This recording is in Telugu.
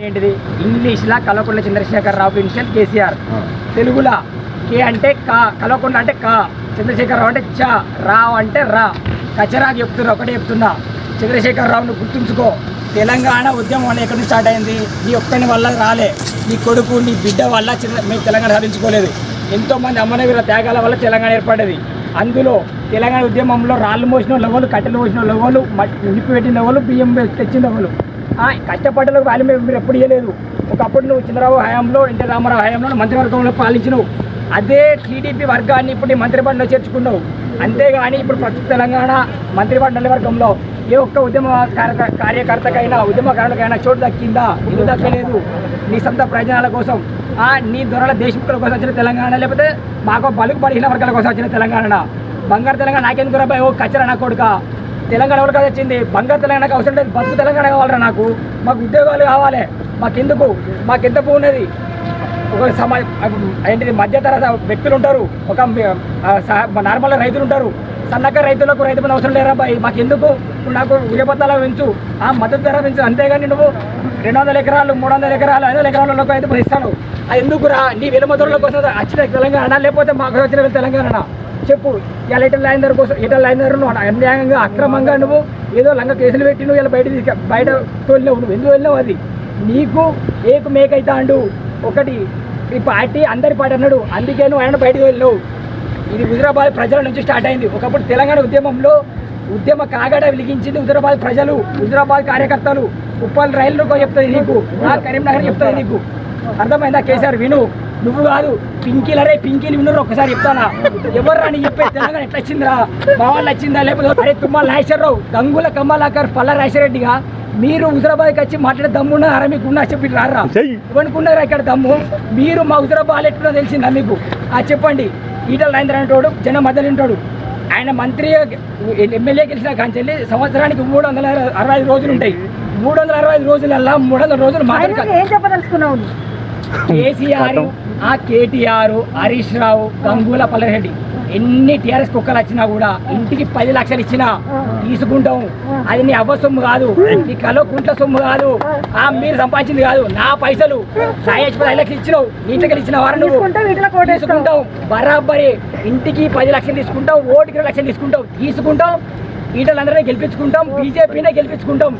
ఏంటిది ఇంగ్లీష్లా కల్వకుంట్ల చంద్రశేఖరరావు ఇనిషియల్ కేసీఆర్, తెలుగులా కే అంటే కా, కల్వకుంట్ల అంటే కా, చంద్రశేఖరరావు అంటే చ, రావు అంటే రా. కచరాకు చెప్తున్నా, ఒకటే చెప్తున్నా, చంద్రశేఖరరావును గుర్తుంచుకో. తెలంగాణ ఉద్యమం వల్ల ఎక్కడి నుంచి స్టార్ట్ అయింది? నీ ఒక్కని వల్ల రాలే, నీ కొడుకు నీ బిడ్డ వల్ల మేము తెలంగాణ సాధించుకోలేదు. ఎంతోమంది అమరవీరుల త్యాగాల వల్ల తెలంగాణ ఏర్పడ్డది. అందులో తెలంగాణ ఉద్యమంలో రాళ్ళు మోసిన లెవెలు, కట్టెలు మోసిన లెవెలు, నిప్పు పెట్టిన లెవెలు, బియ్యం తెచ్చిన లెవెలు, కష్టపడ్డలకు వాల్యూ మీరు ఎప్పుడు ఇవ్వలేదు. ఒకప్పుడు నువ్వు చంద్రబాబు హయాంలో, ఎన్టీ రామారావు హయాంలో మంత్రివర్గంలో పాలించినావు. అదే టీడీపీ వర్గాన్ని ఇప్పుడు నీ మంత్రిమండలిలో చేర్చుకున్నావు. అంతేగాని ఇప్పుడు ప్రస్తుత తెలంగాణ మంత్రిమండలి వర్గంలో ఏ ఒక్క ఉద్యమ కార్యకర్తకైనా, ఉద్యమకారులకైనా చోటు దక్కిందా? ఎందుకు దక్కలేదు? నీ సొంత ప్రయోజనాల కోసం, నీ దొరల దేశముఖుల కోసం వచ్చిన తెలంగాణ, లేకపోతే మాకు బలుగు బలహీన వర్గాల కోసం వచ్చిన తెలంగాణ. బంగారు తెలంగాణ నాకెందుకు రాబాయి? ఓ కచ్చరా నా కొడుక. తెలంగాణ ఎవరికి వచ్చింది? బంగారు తెలంగాణకు అవసరం లేదు, బతుకు తెలంగాణ కావాలరా నాకు. మాకు ఉద్యోగాలు కావాలి. మాకెందుకు? మాకెంత ఉన్నది? ఒక ఏంటిది మధ్యతరగతి వ్యక్తులు ఉంటారు, ఒక నార్మల్ రైతులు ఉంటారు, సన్నకారు రైతులకు రైతు పని అవసరం లేరా బాయ్? మాకెందుకు? నాకు ఉజపత్తాల పెంచు, మద్దతు ధర పెంచు. అంతేగాని నువ్వు 200 ఎకరాలు, 300 ఎకరాలు, 500 ఎకరాలకు రైతు పని ఇస్తాను. అది ఎందుకు రా? నీ విలుమతుల కోసం వచ్చిన తెలంగాణ, లేకపోతే మాకు వచ్చిన తెలంగాణ చెప్పు. ఇలా ఈటల రాజేందర్ కోసం, ఈటల రాజేందర్ నువ్వు అన్యాయంగా, అక్రమంగా నువ్వు ఏదో లంగ కేసులు పెట్టి నువ్వు ఇలా బయట తోలినావు. నువ్వు ఎందుకు వెళ్ళినావు? అది నీకు ఏకు మేకైతా అండు. ఒకటి ఈ పార్టీ అందరి పార్టీ అన్నాడు, అందుకే నువ్వు ఆయన బయటకు వెళ్ళినావు. ఇది హుజురాబాద్ ప్రజల నుంచి స్టార్ట్ అయింది. ఒకప్పుడు తెలంగాణ ఉద్యమంలో ఉద్యమ కాగడ వెలిగించింది హుజురాబాద్ ప్రజలు, హుజురాబాద్ కార్యకర్తలు. ఉప్పల్ రైలు చెప్తుంది నీకు, కరీంనగర్ చెప్తుంది నీకు. అర్థమైందా? కేసీఆర్ విను, నువ్వు కాదు. పింకీలు విన్నారు. ఒక్కసారి చెప్తానా? ఎవరు రాని చెప్పే తెలంగాణ ఎట్లా వచ్చిందిరా? మా వాళ్ళు వచ్చిందా? లేకపోతే అరే తుమ్మల నాగేశ్వరరావు, గంగుల కమలాకర్, పల్ల రాజశేఖరరెడ్డిగా మీరు హుజురాబాద్కి వచ్చి మాట్లాడే దమ్మున్నారా? మీకు ఉన్నా చెప్పి రారా? ఇవ్వనుకున్నారా ఇక్కడ దమ్ము? మీరు మా హుజురాబాద్ ఎట్లా తెలిసిందా మీకు? చెప్పండి. ఈటల రాజేందర్ అనేటోడు జనం మధ్యలో ఉంటాడు. ఆయన మంత్రి ఎమ్మెల్యే గెలిచిన కాంచెల్లి సంవత్సరానికి 365 రోజులు ఉంటాయి. 365 రోజులల్లా 300 రోజులు చెప్పదలుచుకున్నావు? కేసీఆర్, కేటీఆర్, హరీష్ రావు, గంగూల పల్లరెడ్డి ఎన్ని టీఆర్ఎస్ కుక్కలు వచ్చినా కూడా ఇంటికి 10 లక్షలు ఇచ్చినా తీసుకుంటాం. అది నీ అవ్వ సొమ్ము కాదు, నీ కల్వకుంట్ల సొమ్ము కాదు, మీరు సంపాదించింది కాదు. నా పైసలు 5 లక్షలు ఇచ్చినావు, ఇంటికి ఇచ్చిన వారు నువ్వు తీసుకుంటావు. బరాబరి ఇంటికి 10 లక్షలు తీసుకుంటాం, ఓటుకి 2 లక్షలు తీసుకుంటాం. ఈటలందరినీ గెలిపించుకుంటాం, బీజేపీనే గెలిపించుకుంటాం.